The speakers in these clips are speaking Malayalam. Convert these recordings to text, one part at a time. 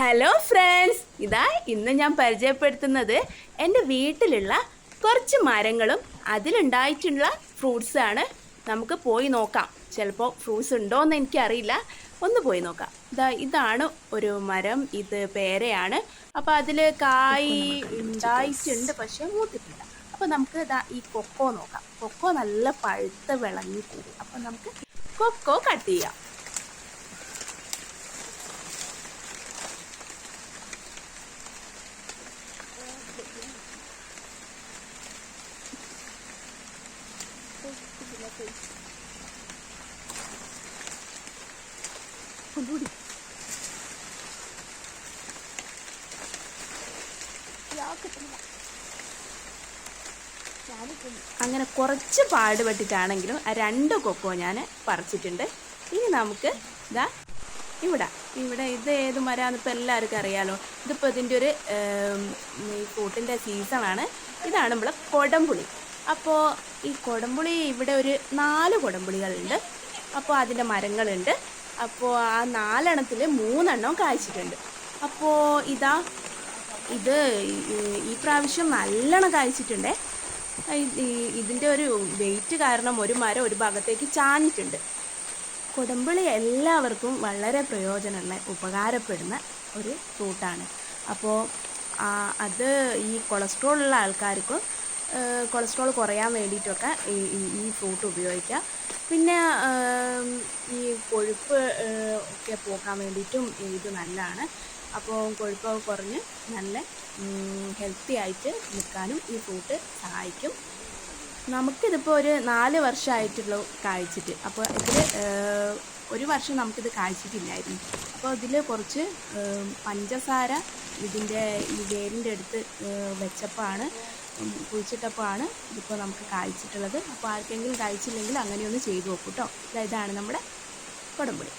ഹലോ ഫ്രണ്ട്സ്, ഇന്ന് ഞാൻ പരിചയപ്പെടുത്തുന്നത് എൻ്റെ വീട്ടിലുള്ള കുറച്ച് മരങ്ങളും അതിലുണ്ടായിട്ടുള്ള ഫ്രൂട്ട്സാണ്. നമുക്ക് പോയി നോക്കാം. ചിലപ്പോൾ ഫ്രൂട്ട്സ് ഉണ്ടോയെന്ന് എനിക്കറിയില്ല. ഒന്ന് പോയി നോക്കാം. ഇതാണ് ഒരു മരം. ഇത് പേരയാണ്. അപ്പോൾ അതിൽ കായ് ഉണ്ടായിട്ടുണ്ട്, പക്ഷേ മൂത്തിട്ടില്ല. അപ്പോൾ നമുക്ക് ഈ കൊക്കോ നോക്കാം. കൊക്കോ നല്ല പഴുത്ത വിളഞ്ഞിട്ടുണ്ട്. അപ്പോൾ നമുക്ക് കൊക്കോ കട്ട് ചെയ്യാം. അങ്ങനെ കുറച്ച് പാടുപെട്ടിട്ടാണെങ്കിലും ആ 2 കൊക്കോ ഞാൻ പറിച്ചിട്ടുണ്ട്. ഇനി നമുക്ക് ഇവിടെ ഇത് ഏത് മരമാണെന്ന് ഇപ്പോൾ എല്ലാവർക്കും അറിയാലോ. ഇതിപ്പോൾ ഇതിൻ്റെ ഒരു ഈ ഫ്രൂട്ടിൻ്റെ സീസണാണ്. ഇതാണ് നമ്മളെ കൊടംപുളി. അപ്പോൾ ഈ കൊടംപുളി ഇവിടെ ഒരു 4 കൊടംപുളികളുണ്ട്. അപ്പോൾ അതിൻ്റെ മരങ്ങളുണ്ട്. അപ്പോൾ ആ 4 എണ്ണത്തിൽ 3 എണ്ണം കായ്ച്ചിട്ടുണ്ട്. അപ്പോൾ ഇത് ഈ പ്രാവശ്യം നല്ലോണം കായ്ച്ചിട്ടുണ്ട്. ഇതിൻ്റെ ഒരു വെയിറ്റ് കാരണം ഒരു മരം ഒരു ഭാഗത്തേക്ക് ചാഞ്ഞിട്ടുണ്ട്. കൊടംപുളി എല്ലാവർക്കും വളരെ പ്രയോജനമുള്ള ഉപകാരപ്പെടുന്ന ഒരു ഫ്രൂട്ടാണ്. അപ്പോൾ അത് ഈ കൊളസ്ട്രോൾ ഉള്ള ആൾക്കാർക്കും കൊളസ്ട്രോൾ കുറയാൻ വേണ്ടിയിട്ടൊക്കെ ഈ ഫ്രൂട്ട് ഉപയോഗിക്കാം. പിന്നെ ഈ കൊഴുപ്പ് ഒക്കെ പോക്കാൻ വേണ്ടിയിട്ടും ഇത് നല്ലതാണ്. അപ്പോൾ കൊഴുപ്പൊക്കെ കുറഞ്ഞ് നല്ല ഹെൽത്തി ആയിട്ട് നിൽക്കാനും ഈ ഫ്രൂട്ട് സഹായിക്കും. നമുക്കിതിപ്പോൾ ഒരു 4 വർഷമായിട്ടുള്ളൂ കായ്ച്ചിട്ട്. അപ്പോൾ ഇതിൽ ഒരു വർഷം നമുക്കിത് കായ്ച്ചിട്ടില്ലായിരുന്നു. അപ്പോൾ ഇതിൽ കുറച്ച് പഞ്ചസാര ഇതിൻ്റെ ഈ വേരിൻ്റെ അടുത്ത് വെച്ചപ്പോഴാണ് കുഴിച്ചിട്ടപ്പോഴാണ് ഇതിപ്പോൾ നമുക്ക് കായ്ച്ചിട്ടുള്ളത്. അപ്പോൾ ആർക്കെങ്കിലും കായ്ച്ചില്ലെങ്കിൽ അങ്ങനെയൊന്ന് ചെയ്തു നോക്കൂ കേട്ടോ. ഇതാണ് നമ്മുടെ കൊടംപുളി.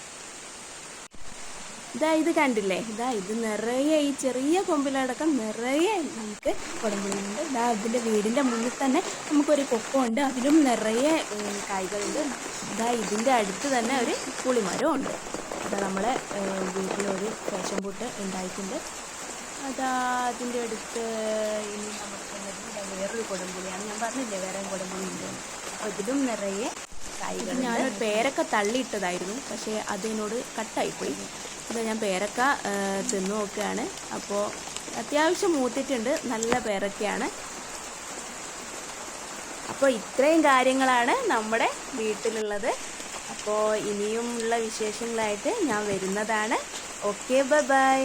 ഇത് കണ്ടില്ലേ? ഇത് നിറയെ ഈ ചെറിയ കൊമ്പിലടക്കം നിറയെ നമുക്ക് കൊടംപുളിയുണ്ട്. ഇതിൻ്റെ വീടിൻ്റെ മുന്നിൽ തന്നെ നമുക്കൊരു കൊക്കോ ഉണ്ട്. അതിലും നിറയെ കായ്കളുണ്ട്. ഇതിൻ്റെ അടുത്ത് തന്നെ ഒരു പുളിമരവും ഉണ്ട്. നമ്മളെ വീട്ടിലൊരു ഫാഷൻ ഫ്രൂട്ട് ഉണ്ടായിട്ടുണ്ട്. അതിൻ്റെ അടുത്ത് ഇനി നമുക്ക് വേറൊരു കൊടംപുളിയാണ്. ഞാൻ പറഞ്ഞില്ലേ വേറെ കൊടംപുളി ഉണ്ട്. അപ്പോൾ ഇതിലും നിറയെ കായ്കൾ. ഞാനൊരു പേരക്ക തള്ളിയിട്ടതായിരുന്നു, പക്ഷേ അതിനോട് കട്ടായിപ്പോയി. ഞാൻ പേരക്ക തിന്നു നോക്കുകയാണ്. അപ്പോൾ അത്യാവശ്യം മൂത്തിട്ടുണ്ട്. നല്ല പേരക്കയാണ്. അപ്പോൾ ഇത്രയും കാര്യങ്ങളാണ് നമ്മുടെ വീട്ടിലുള്ളത്. അപ്പോൾ ഇനിയുമുള്ള വിശേഷങ്ങളായിട്ട് ഞാൻ വരുന്നതാണ്. Okay, by.